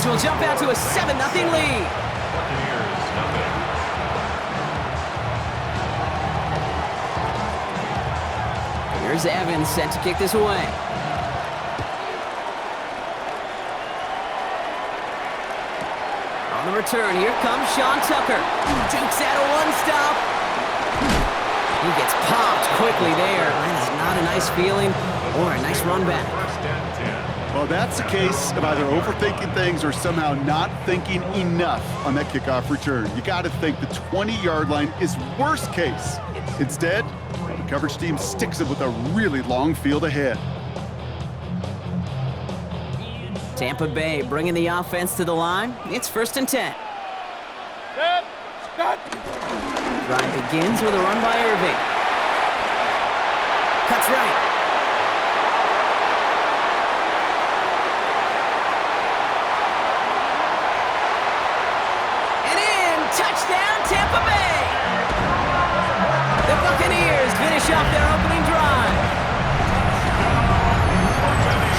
Rams will jump out to a 7-0 lead. Buccaneers, nothing. Here's Evans set to kick this away. On the return, here comes Sean Tucker. Dukes out a one-stop. He gets popped quickly there. That is not a nice feeling or a nice run back. First and 10. Well, that's a case of either overthinking things or somehow not thinking enough on that kickoff return. You got to think the 20-yard line is worst case. Instead, the coverage team sticks it with a really long field ahead. Tampa Bay bringing the offense to the line. It's 1st and 10. Drive begins with a run by Irving. Cuts right. And in! Touchdown, Tampa Bay! The Buccaneers finish off their opening drive.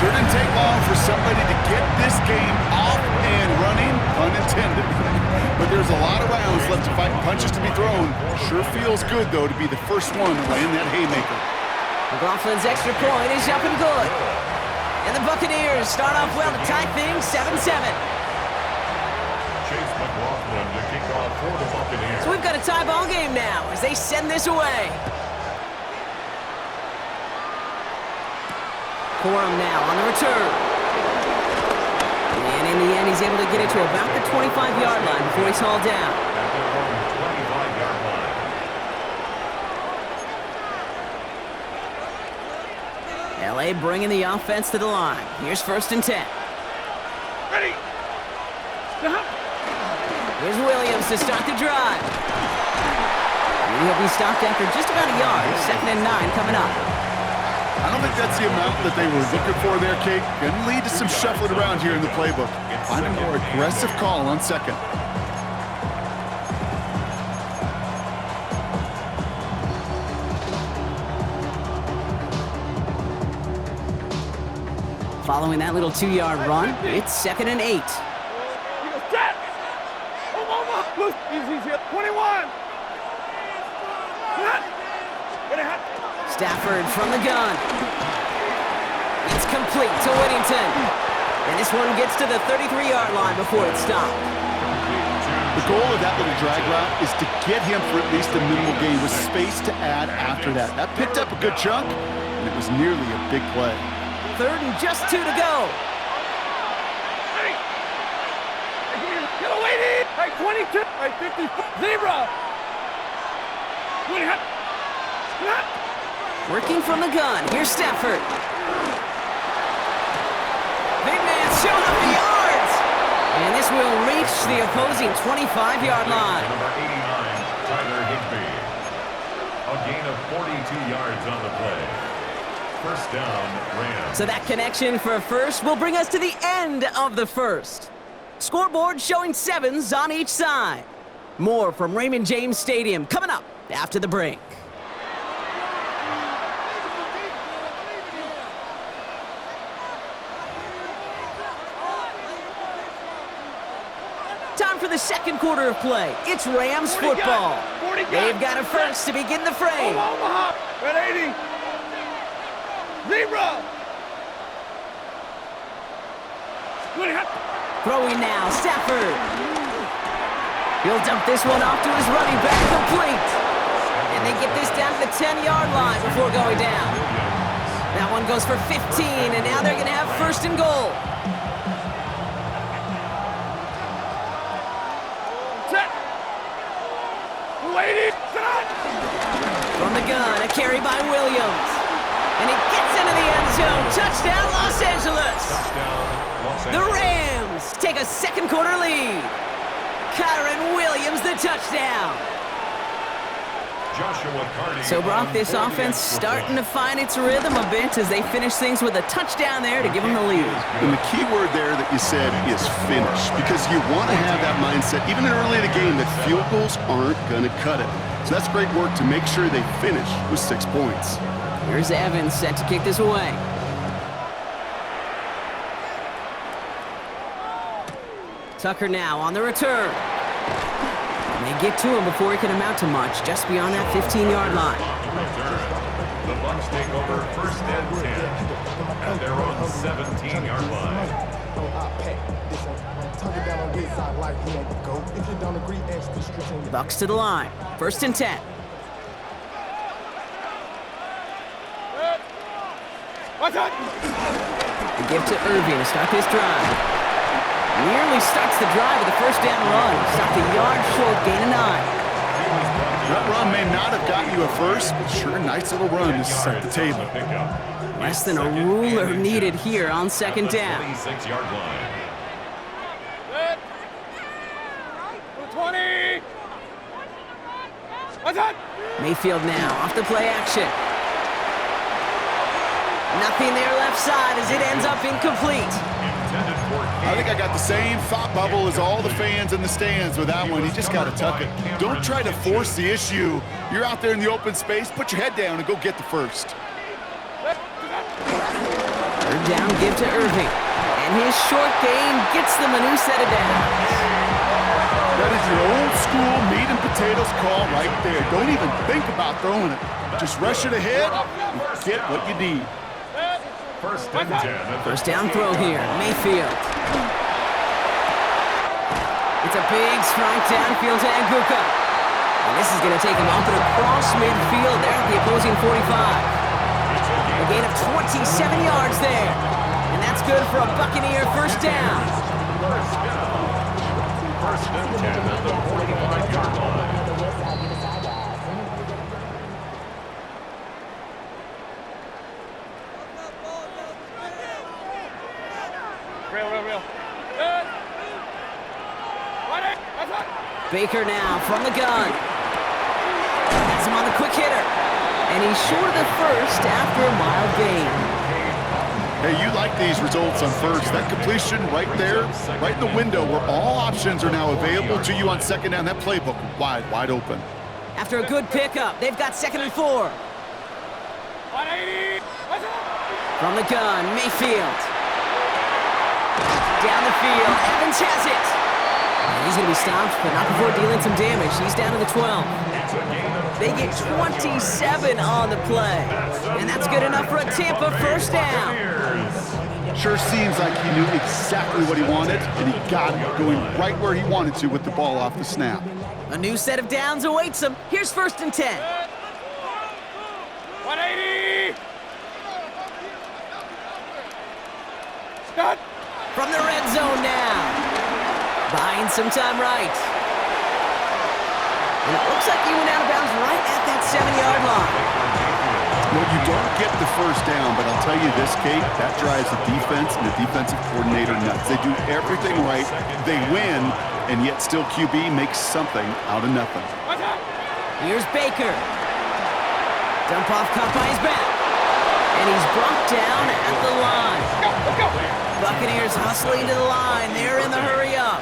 Sure didn't take long for somebody to get this game off and running, pun intended. But there's a lot of rounds left to fight and punches to be thrown. Sure feels good, though, to be the first one to land that haymaker. McLaughlin's extra point is up and good. And the Buccaneers start off well to tie things 7-7. Chase McLaughlin to kick off for the Buccaneers. So we've got a tie ball game now as they send this away. Corum now on the return. And in the end, he's able to get it to about the 25-yard line before he's hauled down. At their own 25-yard line. LA bringing the offense to the line. Here's 1st and 10. Ready. Stop. Here's Williams to start the drive. He'll be stopped after just about a yard. 2nd and 9 coming up. I don't think that's the amount that they were looking for there, Kate. Going to lead to some shuffling around here in the playbook. Find a more aggressive call on 2nd. Following that little 2-yard run, it's 2nd and 8. Set. Easy, 21. Set. Stafford from the gun. It's complete to Whittington. And this one gets to the 33-yard line before it's stopped. The goal of that little drag route is to get him for at least a minimal gain with space to add after that. That picked up a good chunk, and it was nearly a big play. 3rd and just 2 to go. Hey. Get away, dude. Hey, 22. Hey, 50. Zebra. 20. Working from the gun. Here's Stafford. Big man showing up the yards. And this will reach the opposing 25-yard line. Number 89, Tyler Higbee. A gain of 42 yards on the play. 1st down, Rams. So that connection for first will bring us to the end of the first. Scoreboard showing 7s on each side. More from Raymond James Stadium coming up after the break. Time for the 2nd quarter of play. It's Rams football. They've got a first to begin the frame. Omaha. At 80. Zebra. 20. Throwing now, Stafford. He'll dump this one off to his running back, complete. And they get this down to the 10-yard line before going down. That one goes for 15, and now they're going to have 1st and goal. Set. Waiting. From the gun, a carry by Williams. And he gets into the end zone. Touchdown, Los Angeles. The Rams take a 2nd quarter lead. Kyron Williams, the touchdown. So Brock, this offense starting to find its rhythm a bit as they finish things with a touchdown there to give them the lead. And the key word there that you said is finish, because you want to have that mindset, even early in the game, that field goals aren't going to cut it. So that's great work to make sure they finish with 6 points. Here's Evans set to kick this away. Tucker now on the return. And they get to him before he can amount to much, just beyond that 15-yard line. Return. The Bucs take over first and 10 at their own 17-yard line. Bucs to the line. First and 10. The give to Irving to start this drive. Nearly starts the drive with a first down run. Stopped a yard short, gain of 9. That run may not have gotten you a first, but sure, nice little run to set the table. Less than a ruler needed here on second down. 26-yard line. 20. Mayfield now off the play action. Nothing there left side as it ends up incomplete. I think I got the same thought bubble as all the fans in the stands with that one. You just got to tuck it. Don't try to force the issue. You're out there in the open space. Put your head down and go get the first. Third down, give to Irving. And his short gain gets them a new set of downs. That is your old school meat and potatoes call right there. Don't even think about throwing it. Just rush it ahead and get what you need. First and 10. First down throw here, Mayfield. It's a big strike downfield to Aguka. And this is going to take him up and across midfield there at the opposing 45. A gain of 27 yards there. And that's good for a Buccaneer first down. First and 10 at the 45-yard line. Real. Baker now from the gun. Has him on the quick hitter. And he's short of the first after a mild gain. Hey, you like these results on first. That completion right there, right in the window where all options are now available to you on second down. That playbook wide open. After a good pickup, they've got 2nd and 4. 180. From the gun, Mayfield. Down the field, Evans has it. And he's going to be stopped, but not before dealing some damage. He's down to the 12. They get 27 on the play. And that's good enough for a Tampa first down. Sure seems like he knew exactly what he wanted, and he got it going right where he wanted to with the ball off the snap. A new set of downs awaits him. Here's first and 10. 180. Stop. From the red zone now. Buying some time right. And it looks like he went out of bounds right at that 7-yard line. Well, you don't get the first down, but I'll tell you this, Kate, that drives the defense and the defensive coordinator nuts. They do everything right, they win, and yet still QB makes something out of nothing. Here's Baker. Dump off caught by his back. And he's brought down at the line. Let's go. Buccaneers hustling to the line. They're in the hurry up.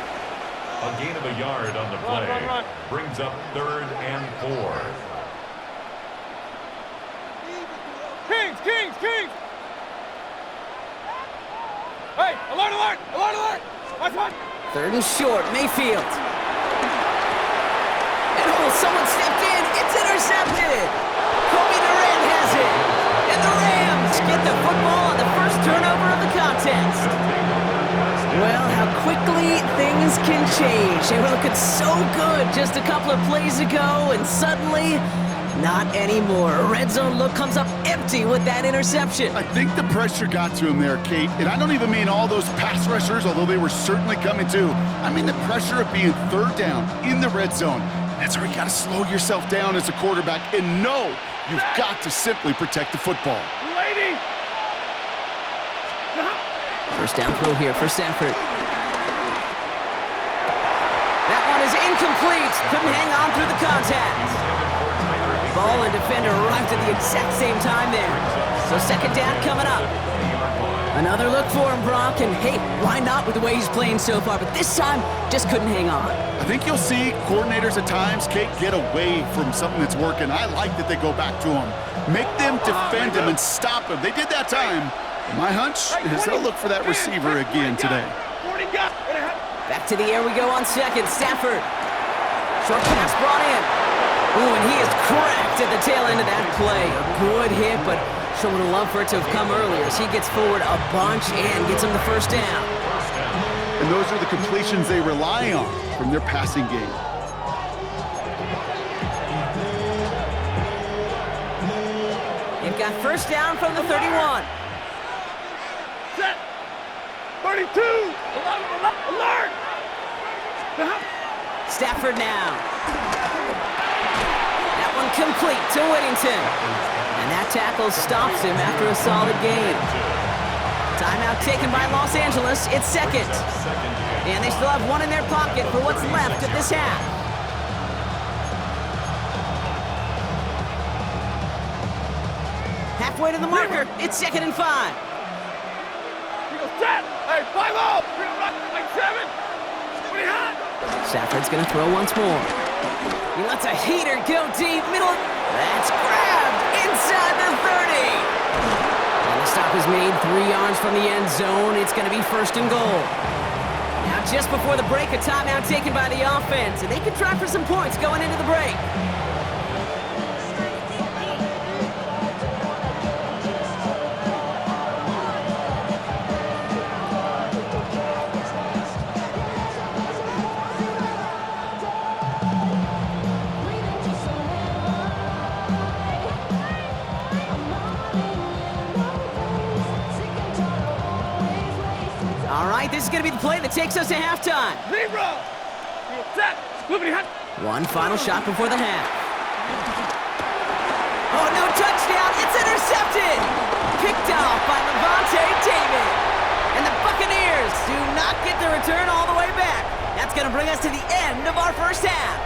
A gain of a yard on the play. Run. Brings up 3rd and 4. Kings. Hey, alert. That's one. 3rd and short, Mayfield. And someone stepped in. It's intercepted. Kobe Durant has it. And the Rams get the football on the first turnover of the contest. Well, how quickly things can change. They were looking so good just a couple of plays ago, and suddenly, not anymore. A red zone look comes up empty with that interception. I think the pressure got to him there, Kate, and I don't even mean all those pass rushers, although they were certainly coming too. I mean the pressure of being 3rd down in the red zone. That's where you got to slow yourself down as a quarterback and know you've got to simply protect the football. Lady. First down throw here for Stafford. That one is incomplete. Couldn't hang on through the contact. Ball and defender arrived at the exact same time there. So second down coming up. Another look for him, Brock, and hey, why not with the way he's playing so far? But this time, just couldn't hang on. I think you'll see coordinators at times, Kate, get away from something that's working. I like that they go back to him. Make them defend him and stop him. They did that time. My hunch is they'll look for that receiver again today. Back to the air we go on second. Stafford. Short pass brought in. Ooh, and he is cracked at the tail end of that play. A good hit, but showing a love for it to have come earlier as he gets forward a bunch and gets him the first down. And those are the completions they rely on from their passing game. They've got first down from the 31. Set. 32. Alert. Stafford now. That one complete to Whittington. And that tackle stops him after a solid gain. Timeout taken by Los Angeles. It's second. And they still have one in their pocket for what's left of this half. Halfway to the marker. It's 2nd and 5. Set. Hey, 5-0. Like 7. What do you have? Stafford's going to throw once more. He lets a heater go deep. Middle. That's grabbed inside the 30. And the stop is made 3 yards from the end zone. It's going to be 1st and goal. Now just before the break, a timeout taken by the offense. And they can try for some points going into the break. All right, this is going to be the play that takes us to halftime. Zero. Set. One final shot before the half. Oh, no touchdown. It's intercepted. Picked off by Levante David. And the Buccaneers do not get the return all the way back. That's going to bring us to the end of our first half.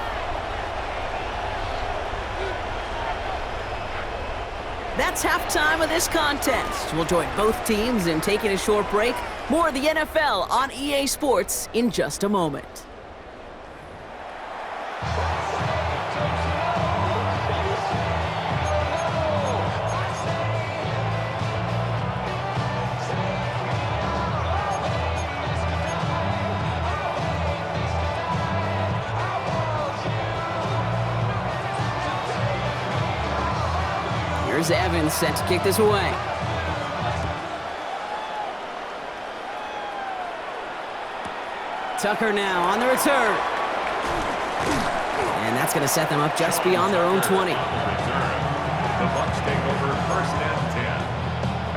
That's halftime of this contest. We'll join both teams in taking a short break. More of the NFL on EA Sports in just a moment. Here's Evans set to kick this away. Tucker now on the return. And that's going to set them up just beyond their own 20. The Bucs take over 1st and 10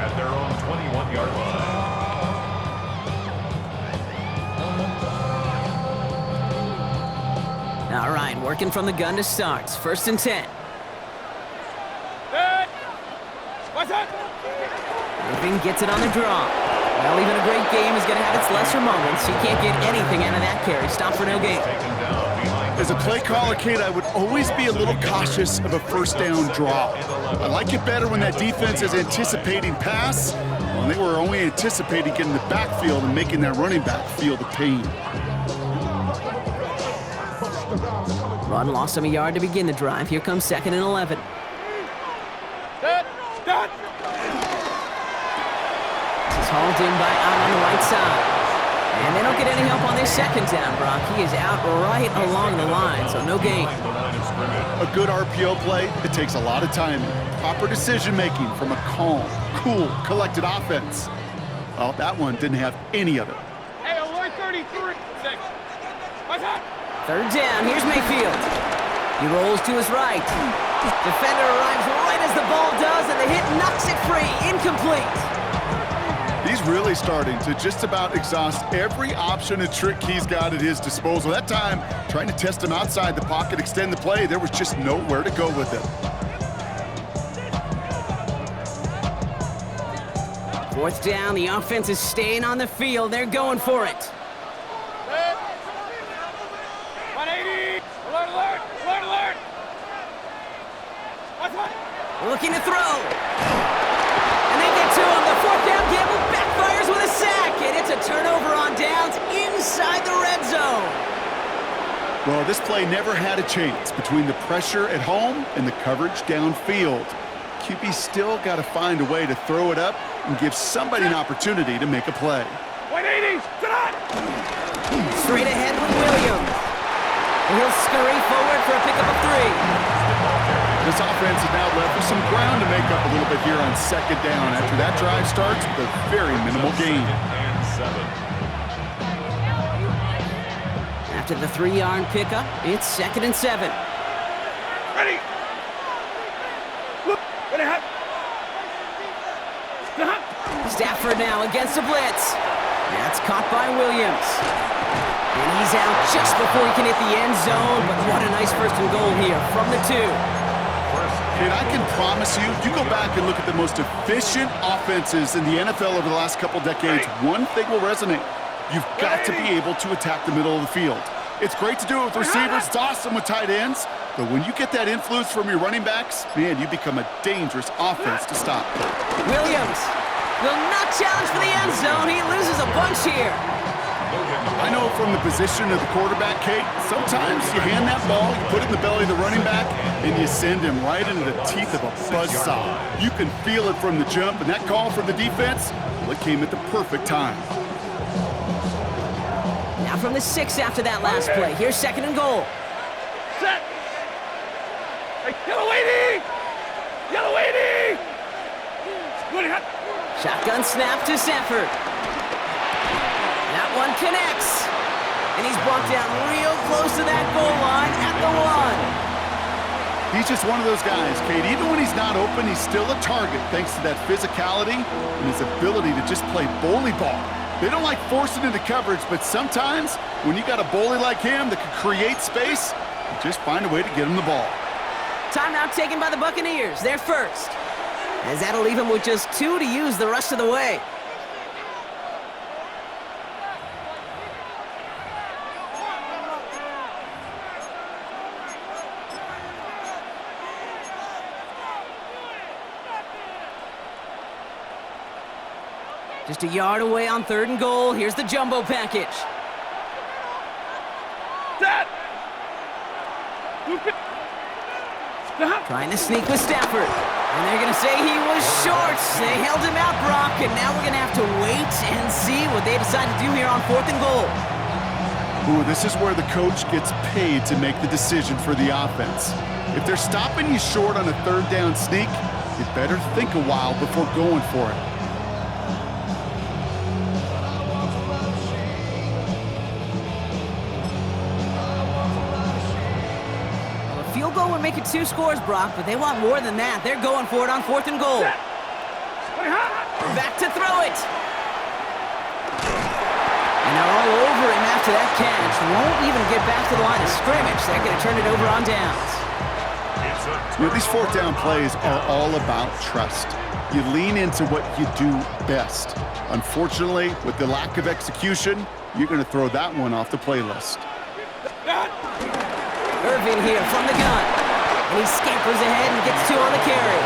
at their own 21-yard line. All right, working from the gun to start. 1st and 10. What's up? Irving gets it on the draw. Well, even a great game is going to have its lesser moments. You can't get anything out of that carry. Stop for no gain. As a play caller, Kate, I would always be a little cautious of a 1st down draw. I like it better when that defense is anticipating pass, when they were only anticipating getting the backfield and making that running back feel the pain. Run lost him a yard to begin the drive. Here comes 2nd and 11. Done. He's hauled in by out on the right side. And they don't get any help on this 2nd down, Brock. He is out right along the line, so no gain. A good RPO play, it takes a lot of timing, proper decision-making from a calm, cool, collected offense. Well, that one didn't have any of it. Hey, alert 33. 6. What's up? 3rd down. Here's Mayfield. He rolls to his right. Defender arrives right as the ball does, and the hit knocks it free. Incomplete. He's really starting to just about exhaust every option and trick he's got at his disposal. That time, trying to test him outside the pocket, extend the play, there was just nowhere to go with it. 4th down. The offense is staying on the field. They're going for it. 180. Alert, alert, alert, alert. What's up? Looking to throw. And they get to him. The 4th down gamble backfires with a sack. And it's a turnover on downs inside the red zone. Well, this play never had a chance between the pressure at home and the coverage downfield. QB still got to find a way to throw it up and give somebody an opportunity to make a play. 180. Sit on. Straight And he'll scurry forward for a pickup of 3. This offense is now left with some ground to make up a little bit here on second down after that drive starts with a very minimal gain. And 7. After the 3-yard pickup, it's 2nd and 7. Ready. Look. Ready. Hot. Stafford now against a blitz. That's caught by Williams. And he's out just before he can hit the end zone, but what a nice 1st and goal here from the 2. And I can promise you, you go back and look at the most efficient offenses in the NFL over the last couple decades, one thing will resonate. You've got to be able to attack the middle of the field. It's great to do it with receivers. It's awesome with tight ends. But when you get that influence from your running backs, man, you become a dangerous offense to stop. Williams will not challenge for the end zone. He loses a bunch here. I know from the position of the quarterback, Kate, sometimes you hand that ball, you put it in the belly of the running back, and you send him right into the teeth of a buzzsaw. You can feel it from the jump, and that call from the defense, well, it came at the perfect time. Now from the 6 after that last play. Here's 2nd and goal. Set. Hey, yellow 80. Yellow 80. Ready. Hot. Shotgun snap to Stafford. That one connects. And he's brought down real close to that goal line at the 1. He's just one of those guys, Kate. Even when he's not open, he's still a target thanks to that physicality and his ability to just play bully ball. They don't like forcing into coverage, but sometimes when you got a bully like him that can create space, you just find a way to get him the ball. Timeout taken by the Buccaneers. They're first. As that'll leave him with just 2 to use the rest of the way. Just a yard away on 3rd and goal. Here's the jumbo package. Set. Trying to sneak with Stafford. And they're going to say he was short. They held him out, Brock, and now we're going to have to wait and see what they decide to do here on 4th and goal. Ooh, this is where the coach gets paid to make the decision for the offense. If they're stopping you short on a 3rd down sneak, you better think a while before going for it. Field goal would make it 2 scores, Brock, but they want more than that. They're going for it on 4th and goal. Back to throw it. And they're all over him after that catch. Won't even get back to the line of scrimmage. They're going to turn it over on downs. You know, these 4th down plays are all about trust. You lean into what you do best. Unfortunately, with the lack of execution, you're going to throw that one off the playlist. Irvin here from the gun. And he scampers ahead and gets 2 on the carry.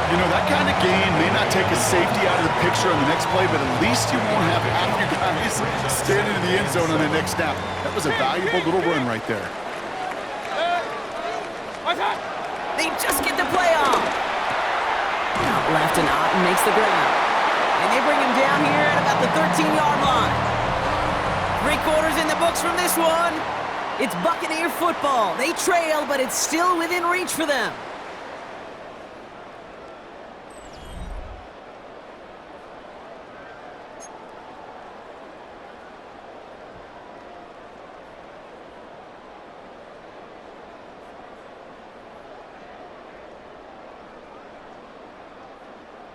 You know, that kind of gain may not take a safety out of the picture on the next play, but at least you won't have half your guys standing in the end zone on the next snap. That was a valuable little run right there. They just get the play off. Out left and Otten makes the grab. And they bring him down here at about the 13-yard line. 3 quarters in the books from this one. It's Buccaneer football. They trail, but it's still within reach for them.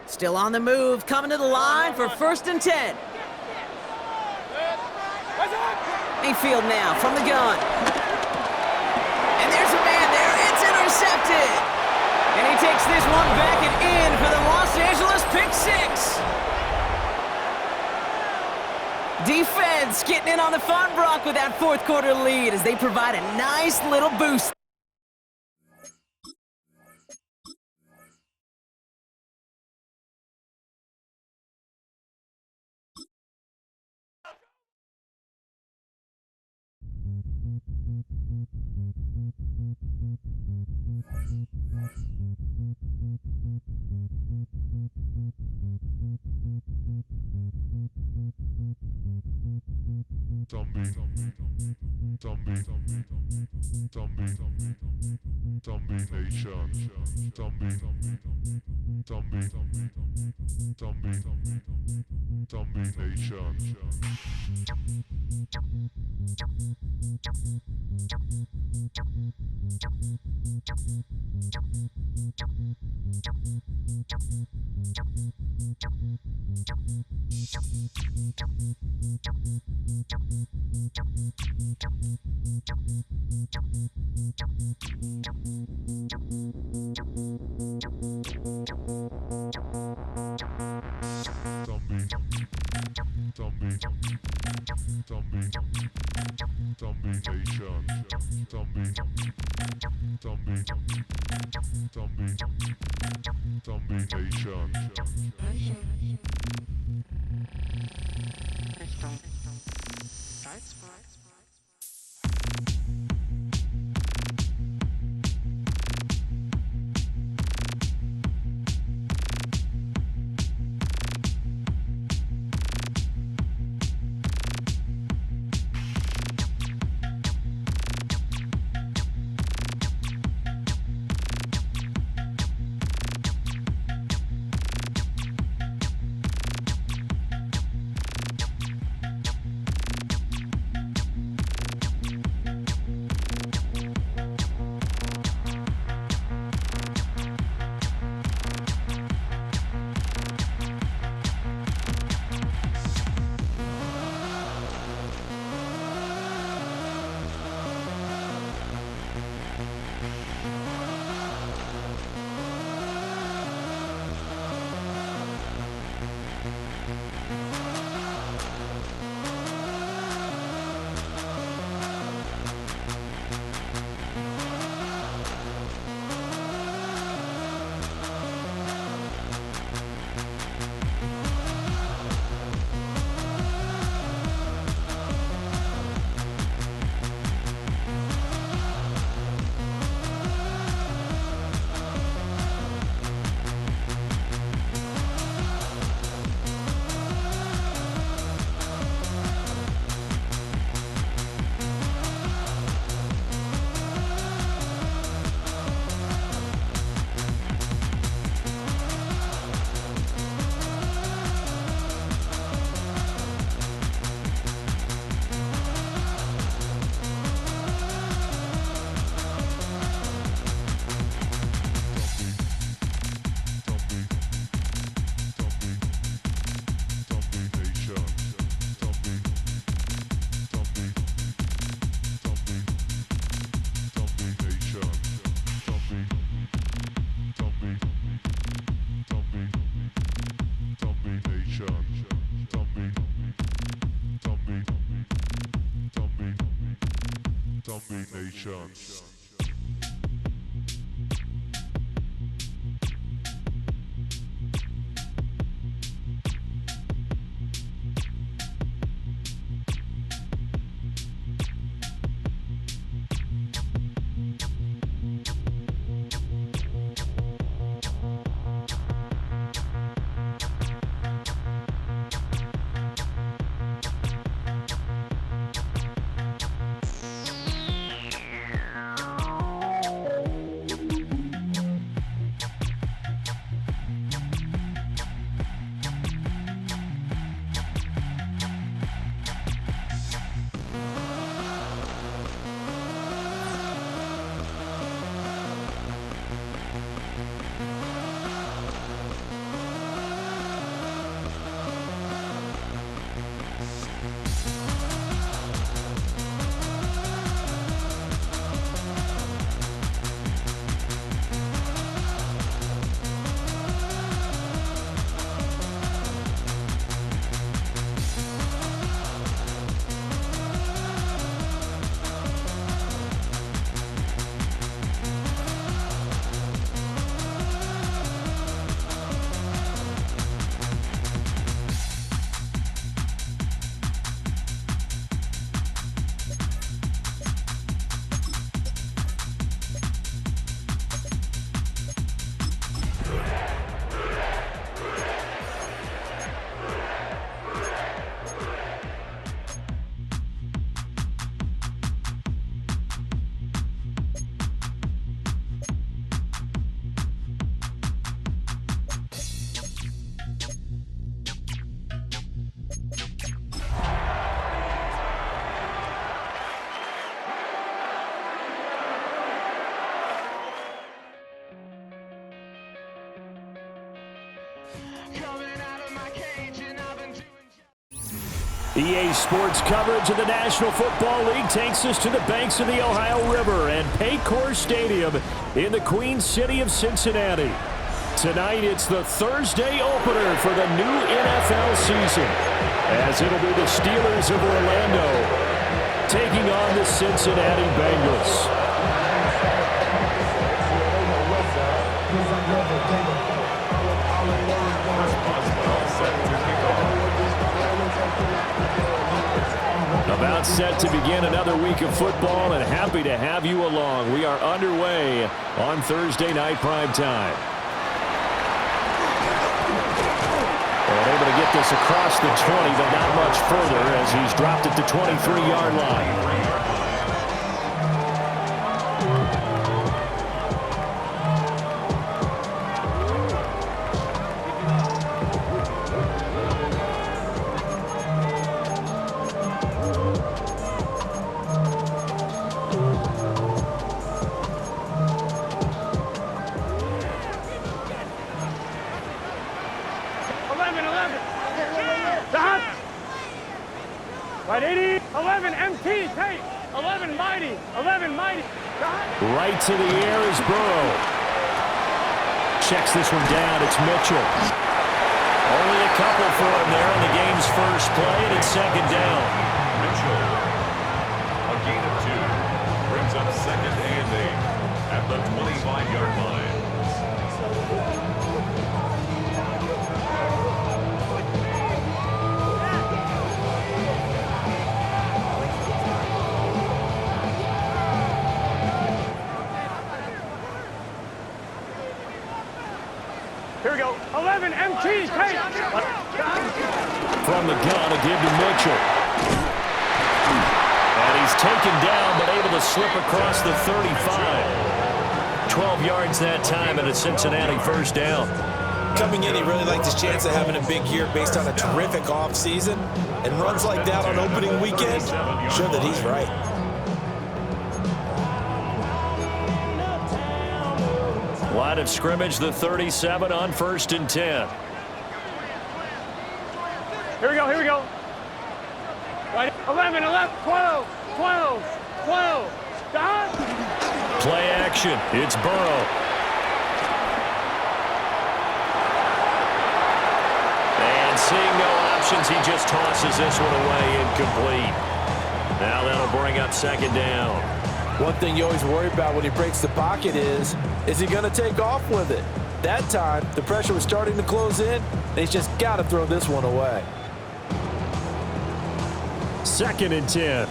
Still on the move, coming to the line for 1st and 10. Mayfield now from the gun. And there's a man there. It's intercepted. And he takes this one back and in for the Los Angeles pick 6. Defense getting in on the fun, Brock, with that 4th quarter lead as they provide a nice little boost. EA Sports coverage of the National Football League takes us to the banks of the Ohio River and Paycor Stadium in the Queen City of Cincinnati. Tonight, it's the Thursday opener for the new NFL season, as it'll be the Steelers of Orlando taking on the Cincinnati Bengals. About set to begin another week of football, and happy to have you along. We are underway on Thursday night primetime. And able to get this across the 20, but not much further as he's dropped at the 23-yard line. Right, 80, 11, MT, take, 11, mighty, 11, mighty. Right to the air is Burrow. Checks this one down, it's Mitchell. Only a couple for him there on the game's first play, and it's second down. Mitchell, a gain of 2, brings up second and 8 at the 25-yard line. Here we go, 11, MT, take. From the gun, a give to Mitchell. And he's taken down, but able to slip across the 35. 12 yards that time, and a Cincinnati first down. Coming in, he really liked his chance of having a big year based on a terrific offseason. And runs like that on opening weekend show that he's right. Line of scrimmage, the 37 on 1st and 10. Here we go, here we go. Right, 11, 11, 12, 12, 12. Stop. Play action, it's Burrow. And seeing no options, he just tosses this one away, incomplete. Now that'll bring up second down. One thing you always worry about when he breaks the pocket is he going to take off with it? That time, the pressure was starting to close in, and he's just got to throw this one away. 2nd and 10.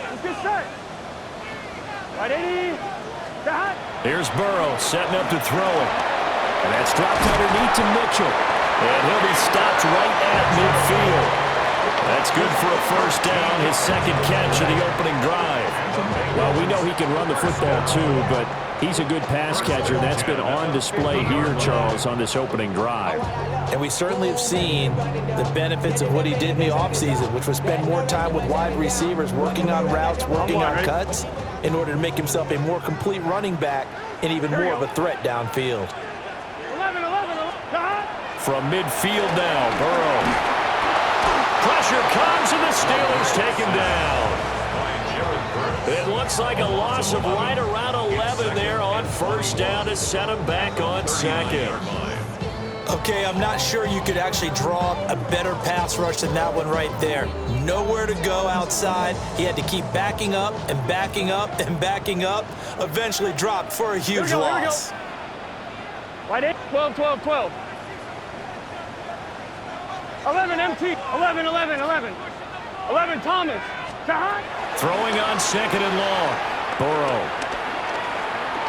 Let's get set. Right, 80. Stop. Here's Burrow setting up to throw it. And that's dropped underneath to Mitchell. And he'll be stopped right at midfield. That's good for a first down, his second catch of the opening drive. Well, we know he can run the football too, but he's a good pass catcher. That's been on display here, Charles, on this opening drive. And we certainly have seen the benefits of what he did in the offseason, which was spend more time with wide receivers, working on routes, working on cuts, in order to make himself a more complete running back and even more of a threat downfield. 11, 11, 11. Stop. From midfield now, Burrow. Pressure comes, and the Steelers take him down. It looks like a loss of right around 11 there on first down to set him back on second. Okay, I'm not sure you could actually draw up a better pass rush than that one right there. Nowhere to go outside. He had to keep backing up and backing up and backing up. Eventually dropped for a huge loss. Right, 8, 12, 12, 12. 11, MT. 11, 11, 11. 11, Thomas. Stop. Throwing on second and long. Burrow.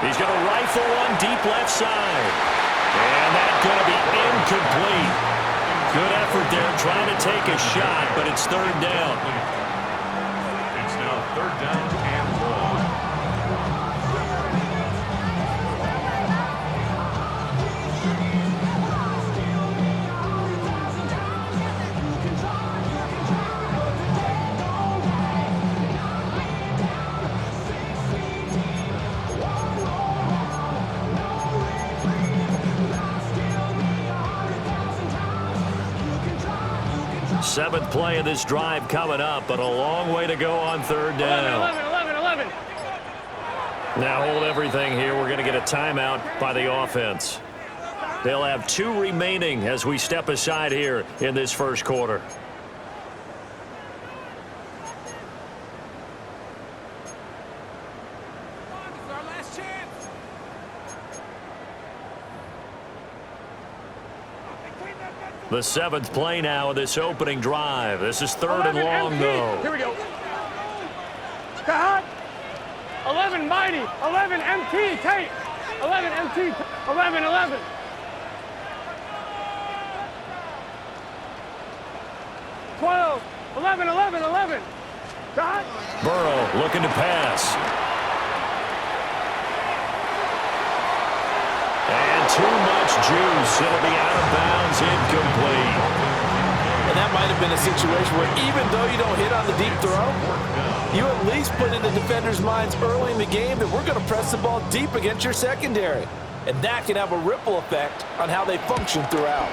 He's going to rifle one deep left side. And that's going to be incomplete. Good effort there trying to take a shot, but it's third down. It's now third down and long. 7th play of this drive coming up, but a long way to go on 3rd down. 11. Now hold everything here. We're going to get a timeout by the offense. They'll have 2 remaining as we step aside here in this first quarter. The 7th play now of this opening drive. This is 3rd and long, MT. though. Here we go. Cut. 11 mighty. 11 MT. Tape. 11 MT. 11. 12. 11. Cut. Burrow looking to pass. And too much juice. It'll be out of bounds, incomplete. And that might have been a situation where even though you don't hit on the deep throw, you at least put in the defenders' minds early in the game that we're going to press the ball deep against your secondary. And that can have a ripple effect on how they function throughout.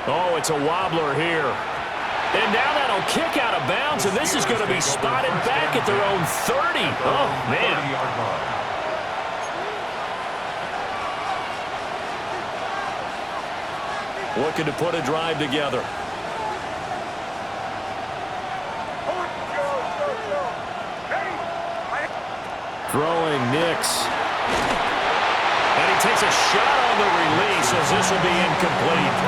Oh, it's a wobbler here. And now that'll kick out of bounds, and this is going to be spotted back at their own 30. Oh, man. Looking to put a drive together. Throwing Nix. And he takes a shot on the release as this will be incomplete.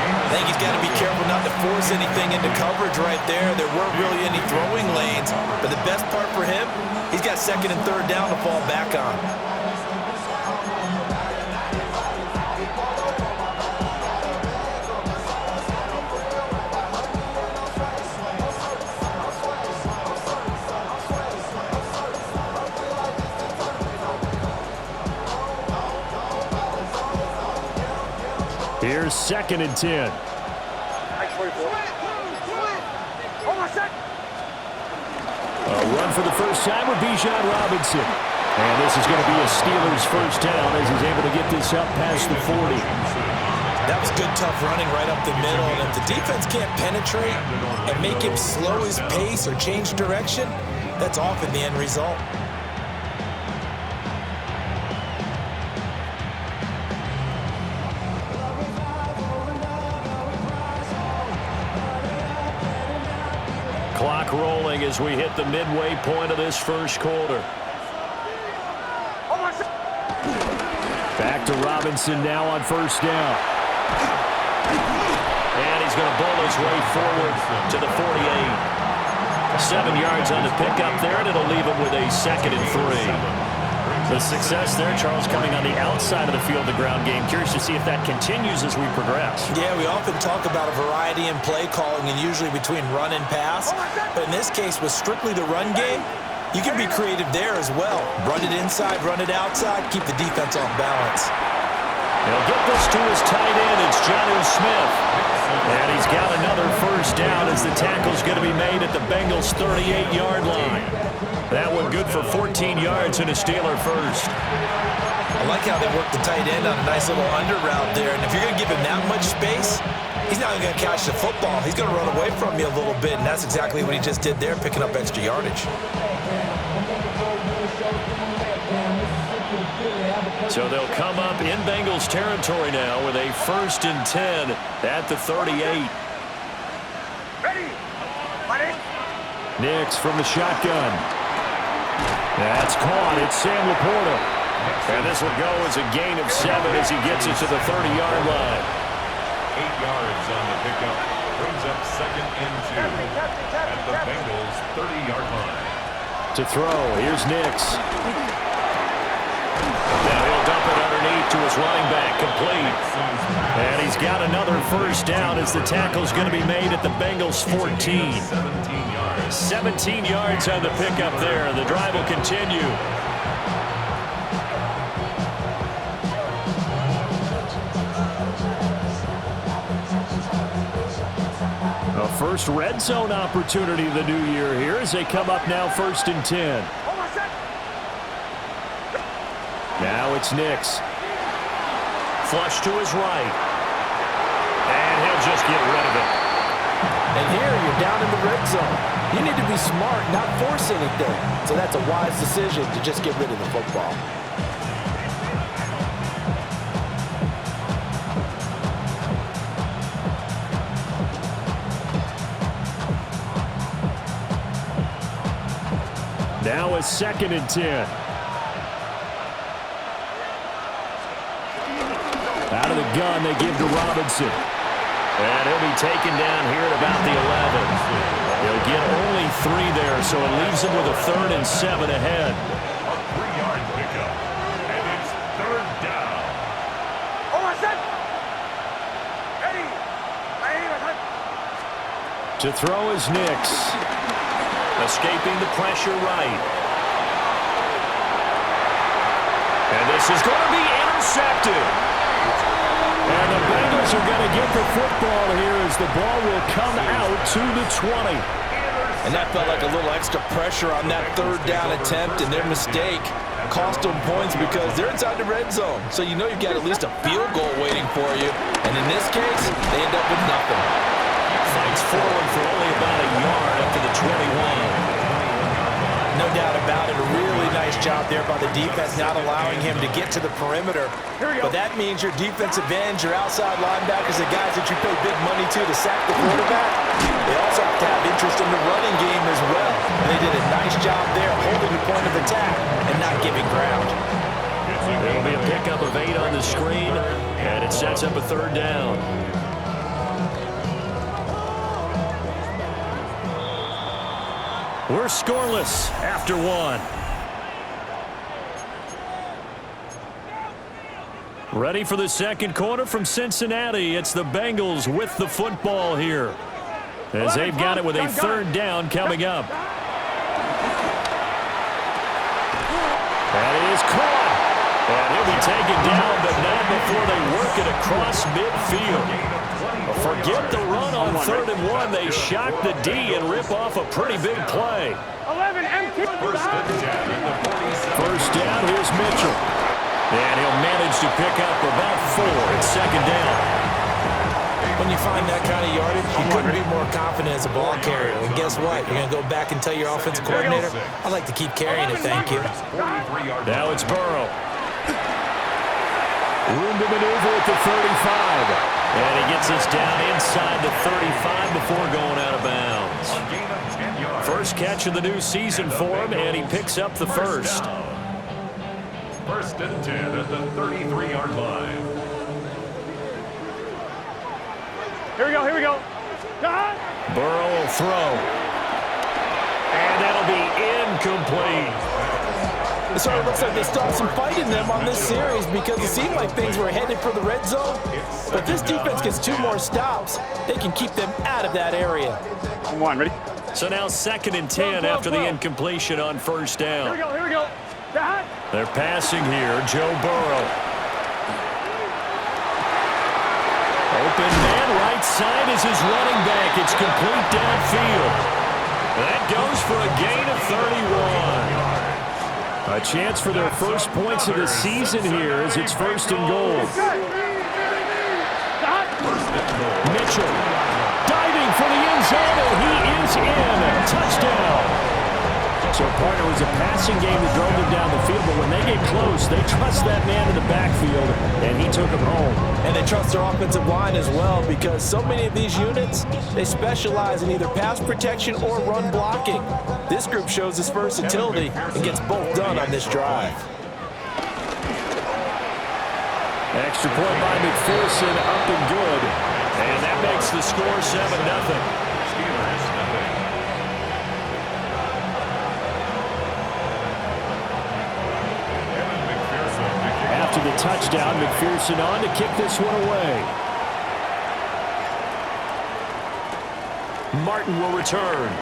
I think he's got to be careful not to force anything into coverage right there. There weren't really any throwing lanes. But the best part for him, he's got 2nd and 3rd down to fall back on. Here's 2nd and 10. A run for the first time with Bijan Robinson. And this is going to be a Steelers first down as he's able to get this up past the 40. That was good, tough running right up the middle. And if the defense can't penetrate and make him slow his pace or change direction, that's often the end result. Clock rolling as we hit the midway point of this first quarter. Back to Robinson now on first down. And he's going to bowl his way forward to the 48. 7 yards on the pickup there, and it'll leave him with a 2nd and 3. The success there, Charles, coming on the outside of the field, the ground game. Curious to see if that continues as we progress. Yeah, we often talk about a variety in play calling and usually between run and pass. But in this case, with strictly the run game, you can be creative there as well. Run it inside, run it outside, keep the defense off balance. He'll get this to his tight end. It's Jonnu Smith. And he's got another first down as the tackle's going to be made at the Bengals' 38-yard line. That one good for 14 yards and a Steeler first. I like how they work the tight end on a nice little under route there. And if you're going to give him that much space, he's not even going to catch the football. He's going to run away from you a little bit, and that's exactly what he just did there, picking up extra yardage. So they'll come up in Bengals territory now with a 1st and 10 at the 38. Ready. Nix from the shotgun. That's caught. It's Sam Laporta. And this will go as a gain of 7 as he gets it to the 30-yard line. 8 yards on the pickup. Brings up 2nd and 2 at the Bengals' 30-yard line. To throw, here's Nix. Now he'll dump it underneath to his running back, complete. And he's got another first down as the tackle's going to be made at the Bengals' 14. 17 yards on the pickup there. The drive will continue. A first red zone opportunity of the new year here as they come up now 1st and 10. Now it's Nix. Flush to his right. And he'll just get rid of it. And here you're down in the red zone. You need to be smart, not force anything. So that's a wise decision to just get rid of the football. Now a 2nd and 10. Out of the gun, they give to Robinson. And he'll be taken down here at about the 11. He'll get only 3 there, so it leaves him with a 3rd and 7 ahead. A 3-yard pickup, and it's 3rd down. To throw is Nix. Escaping the pressure right. And this is going to be intercepted. And the Bengals are going to get the football here as the ball will come out to the 20. And that felt like a little extra pressure on that 3rd down attempt, and their mistake cost them points because they're inside the red zone. So you know you've got at least a field goal waiting for you. And in this case, they end up with nothing. Fights forward for only about a yard up to the 21. No doubt about it. A really nice job there by the defense, not allowing him to get to the perimeter. But that means your defensive ends, your outside linebackers, the guys that you pay big money to sack the quarterback, they also have to have interest in the running game as well. And they did a nice job there holding the point of attack and not giving ground. There'll be a pickup of 8 on the screen, and it sets up a 3rd down. We're scoreless after 1. Ready for the 2nd quarter from Cincinnati. It's the Bengals with the football here, as they've got it with a 3rd down coming up. That is caught. And he'll be taken down, but not before they work it across midfield. Forget the run on 3rd and 1. They shock the D and rip off a pretty big play. 11 empty. First down, here's Mitchell. And he'll manage to pick up about 4. It's 2nd down. When you find that kind of yardage, you couldn't be more confident as a ball carrier. And guess what? You're going to go back and tell your offensive coordinator, I'd like to keep carrying it, thank you. Now it's Burrow. Room to maneuver at the 35. And he gets us down inside the 35 before going out of bounds. First catch of the new season for him, and he picks up the first. 1st and 10 at the 33-yard line. Here we go, here we go. God. Burrow will throw. And that'll be incomplete. It sort of looks like they stopped some fight in them on this series because it seemed like things were headed for the red zone. But this defense gets 2 more stops. They can keep them out of that area. Come on, ready? So now 2nd and 10 after the incompletion on 1st down. Here we go, here we go. God. They're passing here. Joe Burrow. Open man, right side is his running back. It's complete downfield. That goes for a gain of 31. A chance for their first points of the season here as it's 1st and goal. Mitchell diving for the end zone, and he is in. Touchdown. So, partner, it was a passing game that drove them down the field, but when they get close, they trust that man in the backfield, and he took them home. And they trust their offensive line as well because so many of these units, they specialize in either pass protection or run blocking. This group shows its versatility and gets both done on this drive. Extra point by McPherson, up and good. And that makes the score 7-0. Steelers, nothing. After the touchdown, McPherson on to kick this one away. Martin will return.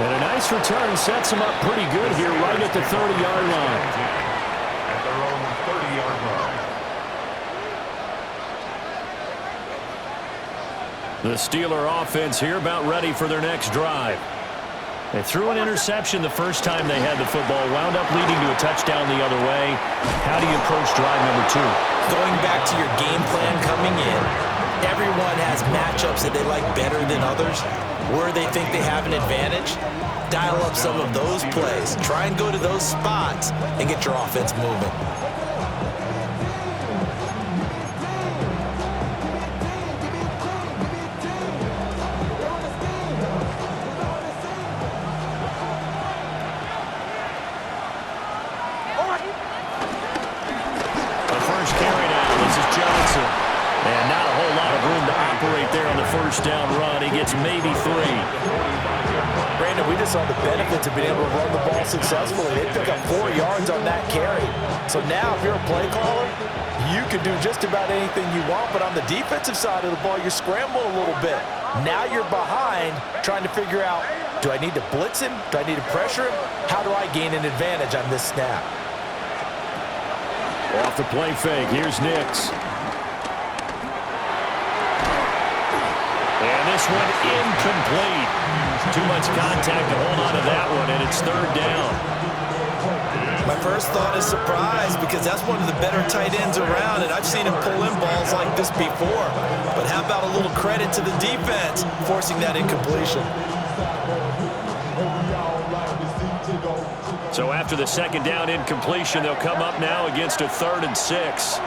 And a nice return sets him up pretty good here right at the 30-yard line. At their own 30-yard line. The Steeler offense here about ready for their next drive. They threw an interception the first time they had the football, wound up leading to a touchdown the other way. How do you approach drive number 2? Going back to your game plan coming in, Everyone has matchups that they like better than others, where they think they have an advantage. Dial up some of those plays. Try and go to those spots and get your offense moving. First down run. He gets maybe 3. Brandon, we just saw the benefits of being able to run the ball successfully. They pick up 4 yards on that carry. So now if you're a play caller, you can do just about anything you want, but on the defensive side of the ball, you're scrambling a little bit. Now you're behind trying to figure out, do I need to blitz him? Do I need to pressure him? How do I gain an advantage on this snap? Off the play fake, here's Nix. And this one incomplete. Too much contact to hold on to that one, and it's 3rd down. My first thought is surprise, because that's one of the better tight ends around, and I've seen him pull in balls like this before. But how about a little credit to the defense forcing that incompletion? So after the 2nd down incompletion, they'll come up now against a 3rd and 6.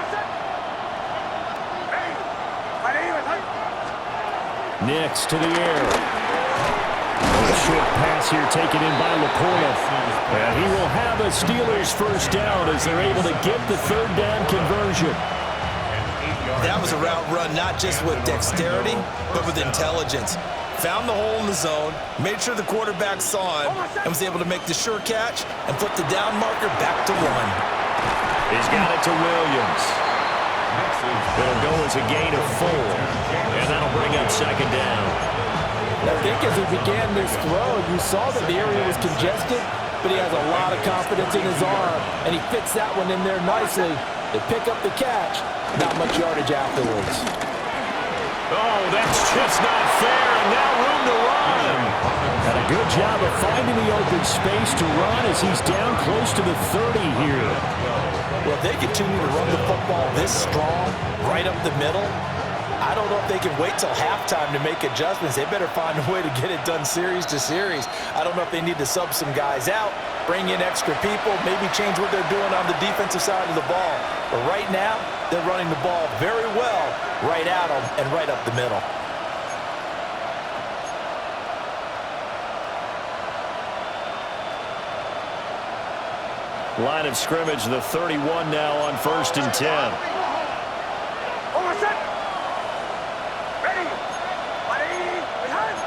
Nix to the air. A short pass here taken in by Laporta. And he will have a Steelers first down as they're able to get the 3rd down conversion. That was a route run not just with dexterity, but with intelligence. Found the hole in the zone, made sure the quarterback saw him, and was able to make the sure catch and flip the down marker back to 1. He's got it to Williams. It'll go as a gain of 4, and that'll bring up 2nd down. I think as he began this throw, you saw that the area was congested, but he has a lot of confidence in his arm, and he fits that one in there nicely. They pick up the catch, not much yardage afterwards. Oh, that's just not fair, and now room to run. Had a good job of finding the open space to run as he's down close to the 30 here. Well, if they continue to run the football this strong, right up the middle, I don't know if they can wait till halftime to make adjustments. They better find a way to get it done series to series. I don't know if they need to sub some guys out, bring in extra people, maybe change what they're doing on the defensive side of the ball. But right now, they're running the ball very well right at them and right up the middle. Line of scrimmage, the 31 now on 1st and 10. Ready. Behind.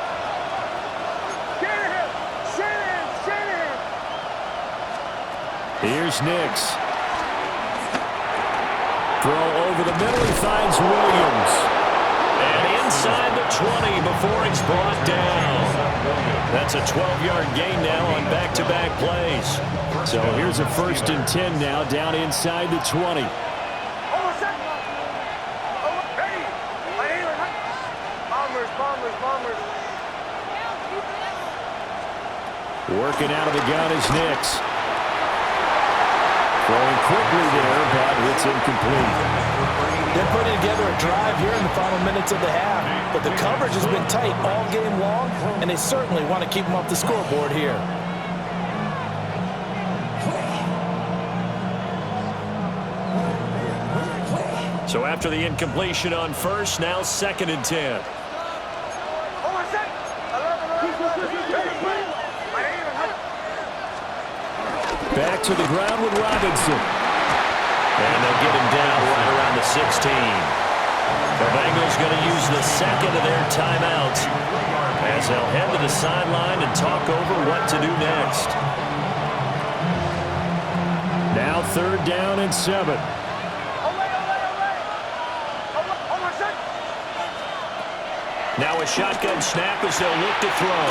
Shanahan. Here's Nix. Throw over the middle, he finds Williams. And inside the 20 before he's brought down. That's a 12-yard gain now on back-to-back plays. So here's a 1st and 10 now, down inside the 20. Bombers. Working out of the gun is Nix. Throwing quickly there, but it's incomplete. They're putting together a drive here in the final minutes of the half, but the coverage has been tight all game long, and they certainly want to keep them off the scoreboard here. So after the incompletion on 1st, now 2nd and 10. Back to the ground with Robinson. And they'll get him down right around the 16. The Bengals going to use the 2nd of their timeouts as they'll head to the sideline and talk over what to do next. Now 3rd down and 7. Now a shotgun snap as they'll look to throw.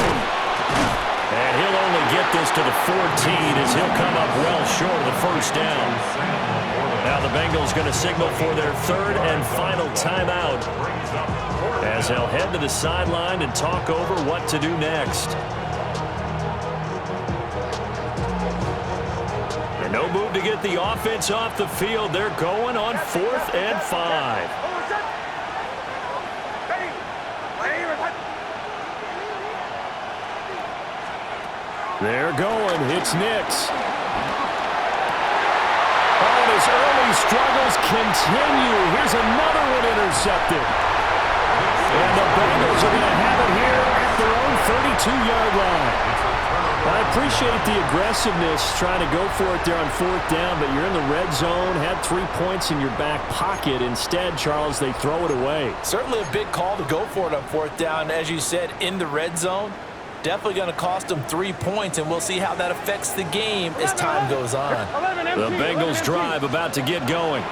And he'll only get this to the 14 as he'll come up well short of the 1st down. Now the Bengals going to signal for their 3rd and final timeout as they'll head to the sideline and talk over what to do next. And no move to get the offense off the field. They're going on 4th and 5. They're going. It's Nix. Oh, and his early struggles continue. Here's another one intercepted. And the Bengals are going to have it here at their own 32-yard line. I appreciate the aggressiveness trying to go for it there on 4th down, but you're in the red zone, had 3 points in your back pocket. Instead, Charles, they throw it away. Certainly a big call to go for it on 4th down. As you said, in the red zone, definitely going to cost them 3 points, and we'll see how that affects the game as time goes on. The Bengals drive about to get going.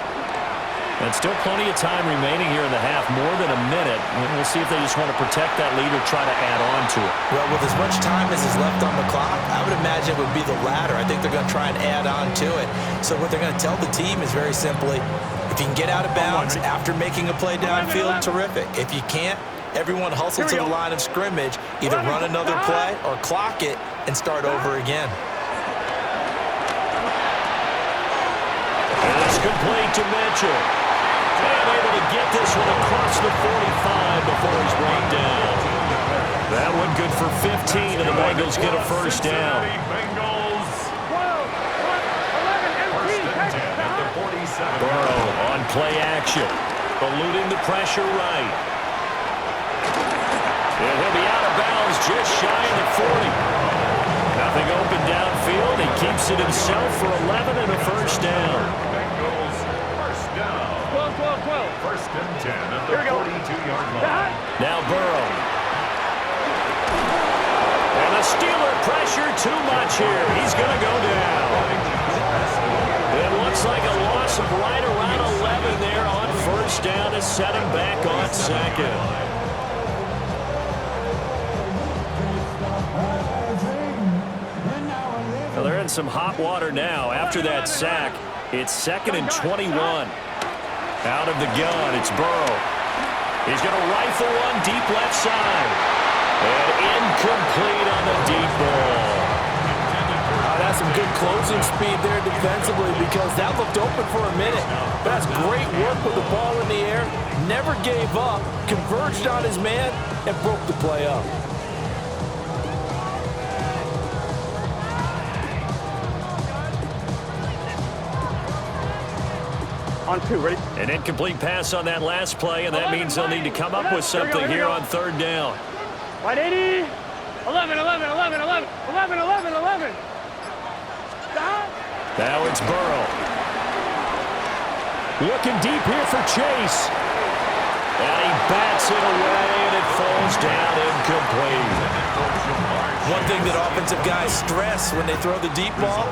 And still plenty of time remaining here in the half, more than a minute. And we'll see if they just want to protect that lead or try to add on to it. Well, with as much time as is left on the clock, I would imagine it would be the latter. I think they're going to try and add on to it. So what they're going to tell the team is very simply, if you can get out of bounds after making a play downfield, terrific. If you can't, everyone hustle to the line of scrimmage, either run another play or clock it and start over again. And it's complete to Mitchell. And able to get this one across the 45 before he's brought down. That one good for 15, and the Bengals get a first down. Burrow on play action, eluding the pressure right. And he'll be out of bounds just shy of the 40. Nothing open downfield. He keeps it himself for 11 and a first down. Bengals first down. 12. First and 10 at the 42-yard line. Now Burrow. And the Steeler pressure too much here. He's going to go down. It looks like a loss of right around 11 there on first down to set him back on second. Well, they're in some hot water now. After that sack, it's 2nd and 21. Out of the gun, it's Burrow. He's going to rifle one deep left side. And incomplete on the deep ball. That's some good closing speed there defensively because that looked open for a minute. That's great work with the ball in the air. Never gave up, converged on his man, and broke the play up. On 2, ready? An incomplete pass on that last play, and that means they'll need to come up with something here on 3rd down. Right, 80. 11. Stop. Now it's Burrow. Looking deep here for Chase. And he bats it away, and it falls down incomplete. One thing that offensive guys stress when they throw the deep ball,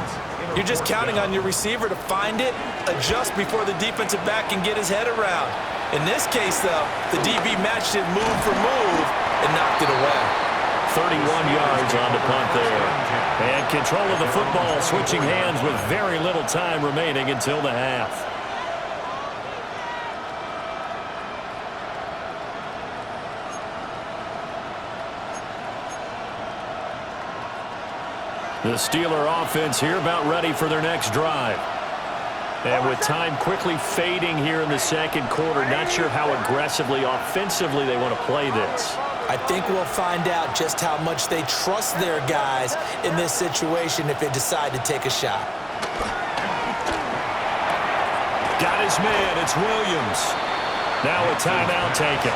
you're just counting on your receiver to find it, adjust before the defensive back can get his head around. In this case, though, the DB matched it move for move and knocked it away. 31 yards on the punt there. And control of the football switching hands with very little time remaining until the half. The Steeler offense here about ready for their next drive. And with time quickly fading here in the second quarter, not sure how aggressively, offensively they want to play this. I think we'll find out just how much they trust their guys in this situation if they decide to take a shot. Got his man, it's Williams. Now a timeout taken.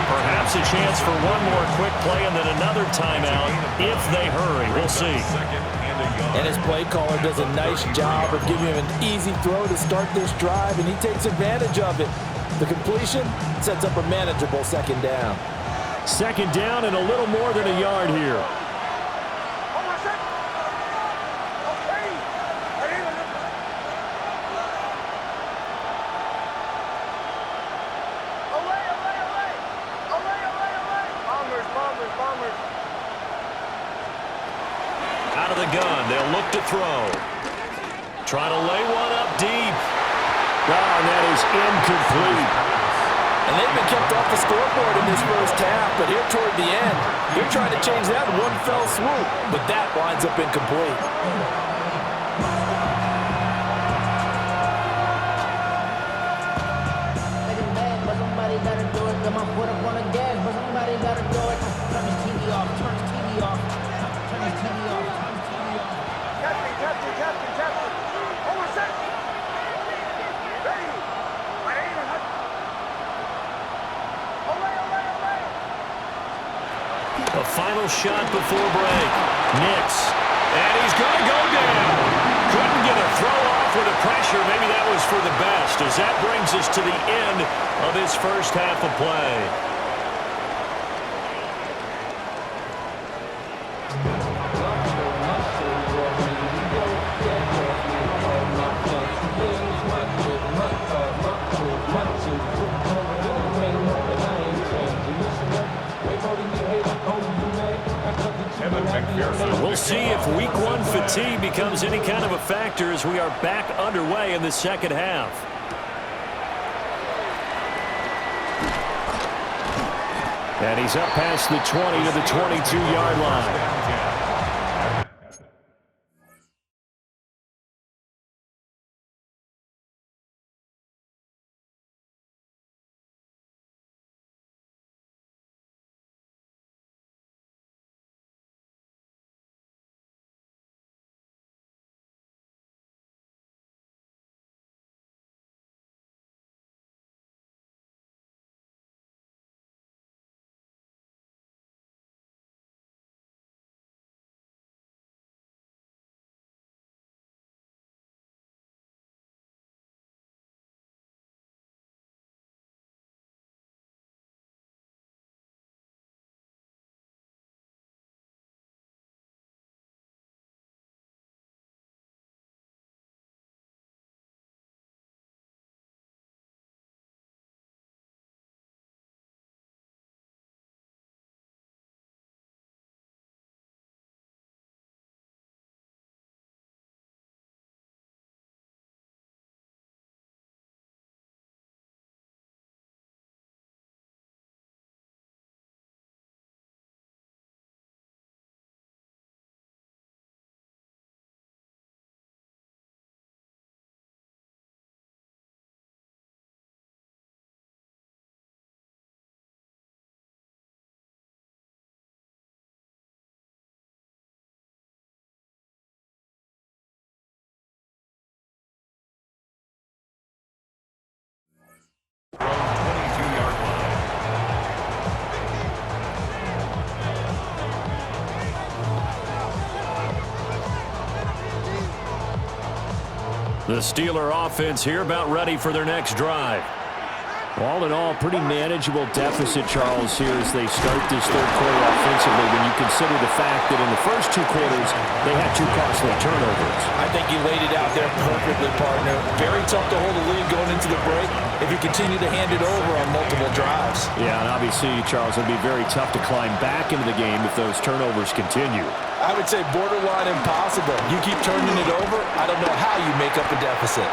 Perhaps a chance for one more quick play and then another timeout if they hurry. We'll see. And his play caller does a nice job of giving him an easy throw to start this drive, and he takes advantage of it. The completion sets up a manageable 2nd down. 2nd down and a little more than a yard here. Out of the gun, they'll look to throw. Trying to lay one up deep. Oh, and that is incomplete. And they've been kept off the scoreboard in this first half, but here toward the end, they're trying to change that in one fell swoop, but that winds up incomplete. Turn his TV off. A final shot before break. Nix. And he's going to go down. Couldn't get a throw off with the pressure. Maybe that was for the best, as that brings us to the end of his first half of play. We'll see if week one fatigue becomes any kind of a factor as we are back underway in the second half. And he's up past the 20 to the 22-yard line. The Steeler offense here about ready for their next drive. All in all, pretty manageable deficit, Charles, here as they start this third quarter offensively when you consider the fact that in the first two quarters, they had two costly turnovers. I think you laid it out there perfectly, partner. Very tough to hold the lead going into the break if you continue to hand it over on multiple drives. Yeah, and obviously, Charles, it'd be very tough to climb back into the game if those turnovers continue. I would say borderline impossible. You keep turning it over, I don't know how you make up a deficit.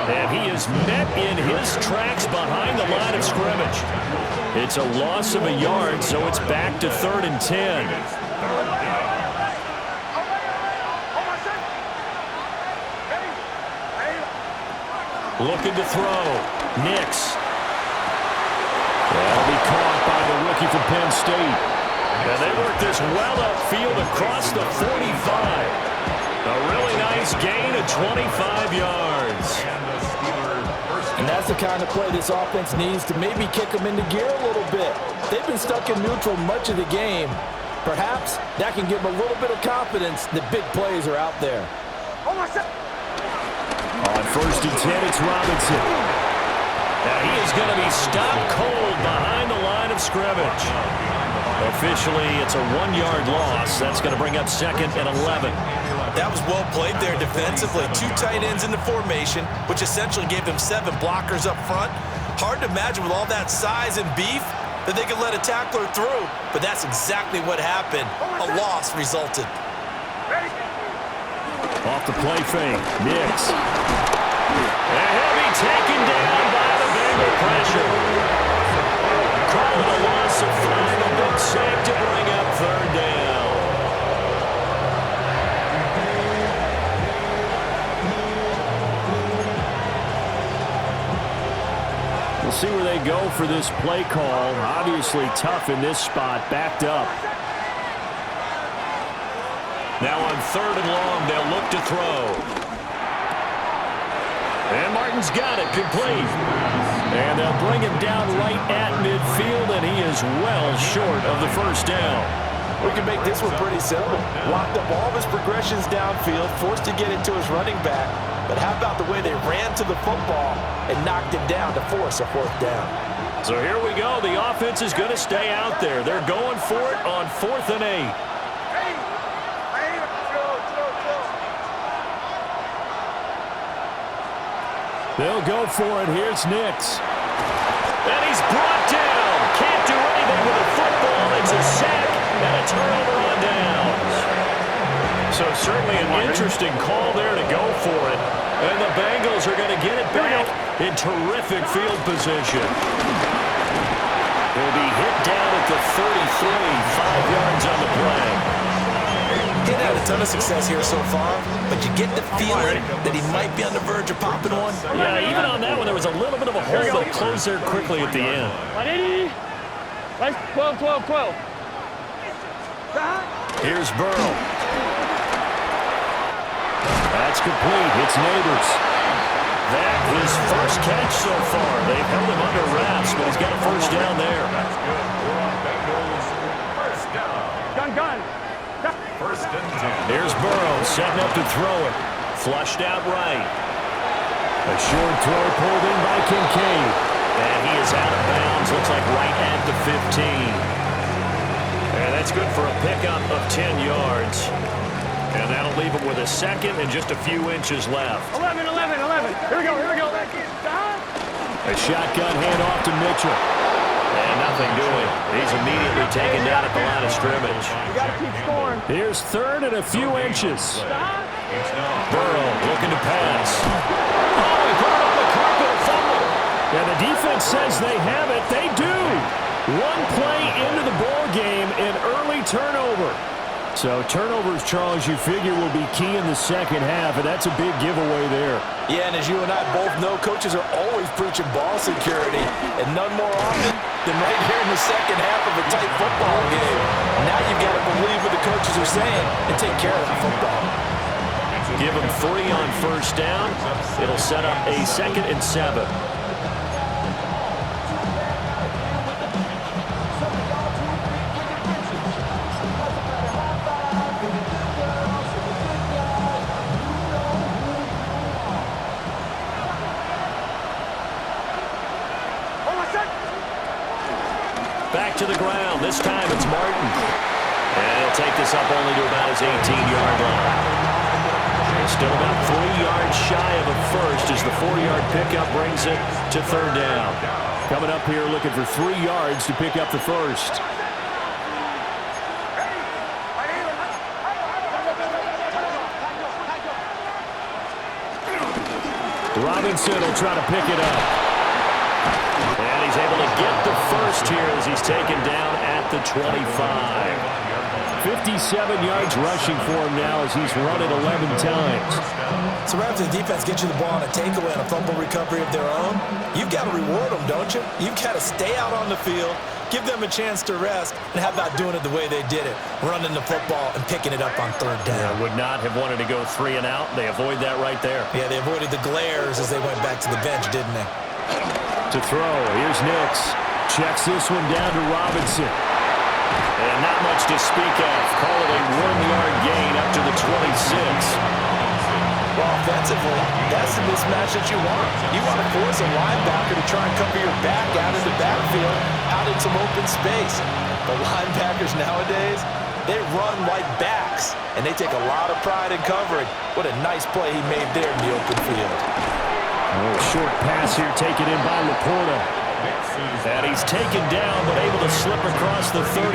And he is met in his tracks behind the line of scrimmage. It's a loss of a yard, so it's back to 3rd and 10. Looking to throw. Nix. That'll be caught by the rookie from Penn State. And they work this well upfield across the 45. A really nice gain of 25 yards. And that's the kind of play this offense needs to maybe kick them into gear a little bit. They've been stuck in neutral much of the game. Perhaps that can give them a little bit of confidence that big plays are out there. On 1st and 10, it's Robinson. Now he is going to be stopped cold behind the line of scrimmage. Officially, it's a 1-yard loss. That's going to bring up 2nd and 11. That was well played there defensively. 2 tight ends in the formation, which essentially gave them 7 blockers up front. Hard to imagine with all that size and beef that they could let a tackler through, but that's exactly what happened. A loss resulted. Off the play fake, Nix. And he'll be taken down by the Bengal pressure. Call it a loss of 5, a big sack to bring up 3rd down. We'll see where they go for this play call. Obviously tough in this spot, backed up. Now on 3rd and long, they'll look to throw. And Martin's got it, complete. And they'll bring him down right at midfield, and he is well short of the first down. We can make this one pretty simple. Locked up all of his progressions downfield, forced to get it to his running back. But how about the way they ran to the football and knocked him down to force a fourth down? So here we go. The offense is going to stay out there. They're going for it on 4th and 8. They'll go for it. Here's Nix. And he's brought down. Can't do anything with the football. It's a sack and a turnover on downs. So certainly an interesting call there to go for it. And the Bengals are going to get it back in terrific field position. He'll be hit down at the 33, 5 yards on the play. He's had a ton of success here so far, but you get the feeling that he might be on the verge of popping one. Yeah, even on that one, there was a little bit of a hole that closed there quickly at the end. 180. Like 12, 12, 12. Here's Burrow. That's complete. It's Neighbors. That his first catch so far. They've held him under wraps, but he's got a first down there. Gun. First and 10. Here's Burrow setting up to throw it. Flushed out right. A short throw pulled in by Kincaid. And he is out of bounds. Looks like right at the 15. And that's good for a pickup of 10 yards. And that'll leave him with a second and just a few inches left. 11. Here we go. A shotgun handoff to Mitchell. And nothing doing. He's immediately taken down at the line of scrimmage. You got to keep scoring. Here's 3rd and a few inches. Burrow looking to pass. Oh, he put it on the carpet, a fumble. And the defense says they have it. They do. One play into the ball game, an early turnover. So turnovers, Charles, you figure will be key in the second half, and that's a big giveaway there. Yeah, and as you and I both know, coaches are always preaching ball security, and none more often than right here in the second half of a tight football game. Now you've got to believe what the coaches are saying and take care of the football. Give them 3 on first down. It'll set up a 2nd and 7. Back to the ground. This time it's Martin. And he'll take this up only to about his 18-yard line. Still about 3 yards shy of a first as the 4-yard pickup brings it to 3rd down. Coming up here looking for 3 yards to pick up the first. Robinson will try to pick it up. And he's able to get the first here as he's taken down at the 25. 57 yards rushing for him now as he's run it 11 times. So right after the defense gets you the ball on a takeaway and a fumble recovery of their own, you've got to reward them, don't you? You've got to stay out on the field, give them a chance to rest, and how about doing it the way they did it, running the football and picking it up on 3rd down. Yeah, would not have wanted to go 3 and out. They avoid that right there. Yeah, they avoided the glares as they went back to the bench, didn't they? To throw, here's Nix. Checks this one down to Robinson. And not much to speak of. Call it a 1-yard gain up to the 26. Well, offensively, that's the mismatch that you want. You want to force a linebacker to try and cover your back out in the backfield, out in some open space. But linebackers nowadays, they run like backs, and they take a lot of pride in covering. What a nice play he made there in the open field. Oh, short pass here taken in by Laporta. And he's taken down, but able to slip across the 30.